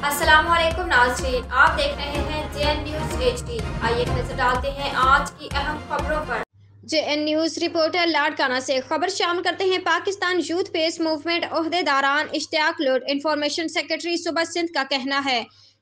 अस्सलाम वालेकुम नाज़रीन, आप देख रहे हैं JN न्यूज़ HD। आइए नजर डालते हैं आज की अहम खबरों पर। JN न्यूज़ रिपोर्टर लाड़काना से खबर शामिल करते हैं। पाकिस्तान यूथ पीस मूवमेंट ओहदेदारान इश्तियाक लोड इंफॉर्मेशन सेक्रेटरी सूबा सिंध का कहना है,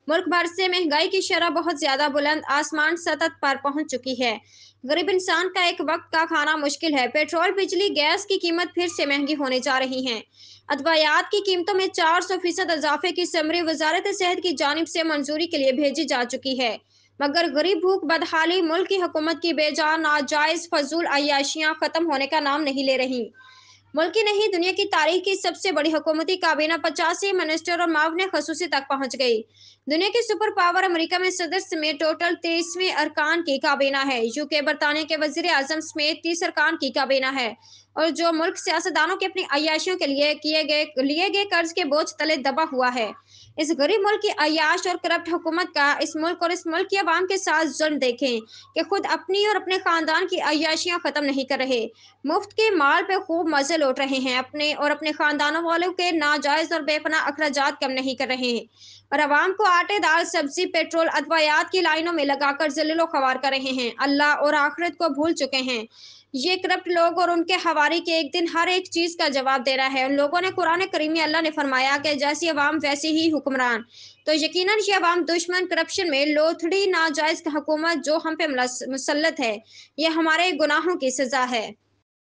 मुल्क भर से महंगाई की शरह बहुत ज्यादा बुलंद आसमान सतह पर पहुंच चुकी है। गरीब इंसान का एक वक्त का खाना मुश्किल है। पेट्रोल, बिजली, गैस की कीमत फिर से महंगी होने जा रही है। अद्वियात की कीमतों में 400% इजाफे की समरी वजारत सेहत की जानिब से मंजूरी के लिए भेजी जा चुकी है, मगर गरीब भूख बदहाली मुल्क की हुकूमत की बेजा नाजायज फजूल अयाशियां खत्म होने का नाम नहीं ले रही। मुल्क ही नहीं, दुनिया की तारीख की सबसे बड़ी हुकूमती काबीना 85 मिनिस्टर और मावने खसूसी तक पहुंच गई। दुनिया की सुपर पावर अमेरिका में सदर समेत टोटल 23वें अरकान की काबीना है। यूके बरतानिया के वजीर आजम समेत 30 अरकान की काबीना है, और जो मुल्क सियासतदानों के अपनी अय्याशियों के लिए लिए गए कर्ज के बोझ तले दबा हुआ है। इस गरीब मुल्क की अय्याश और करप्ट हुकूमत का इस मुल्क की आवाम के साथ जुल्म देखें कि खुद अपनी और अपने खानदान की अय्याशियां खत्म नहीं कर रहे, मुफ्त के माल पे खूब मजे लौट रहे हैं, अपने और अपने खानदानों वालों के नाजायज और बेपनाह अखराजात कम नहीं कर रहे हैं, और आवाम को आटे, दाल, सब्जी, पेट्रोल, अद्वियात की लाइनों में लगाकर जलीलो ख्वार कर रहे हैं। अल्लाह और आखिरत को भूल चुके हैं। ये करप्ट लोग और उनके हवारी के एक दिन हर एक चीज का जवाब देना है। उन लोगों ने कुरान करीम में अल्लाह ने फरमाया कि जैसी अवाम वैसे ही हुक्मरान, तो यकीनन ये अवाम दुश्मन करप्शन में लोथड़ी नाजायज हुकूमत जो हम पे मुसल्लत है, ये हमारे गुनाहों की सजा है।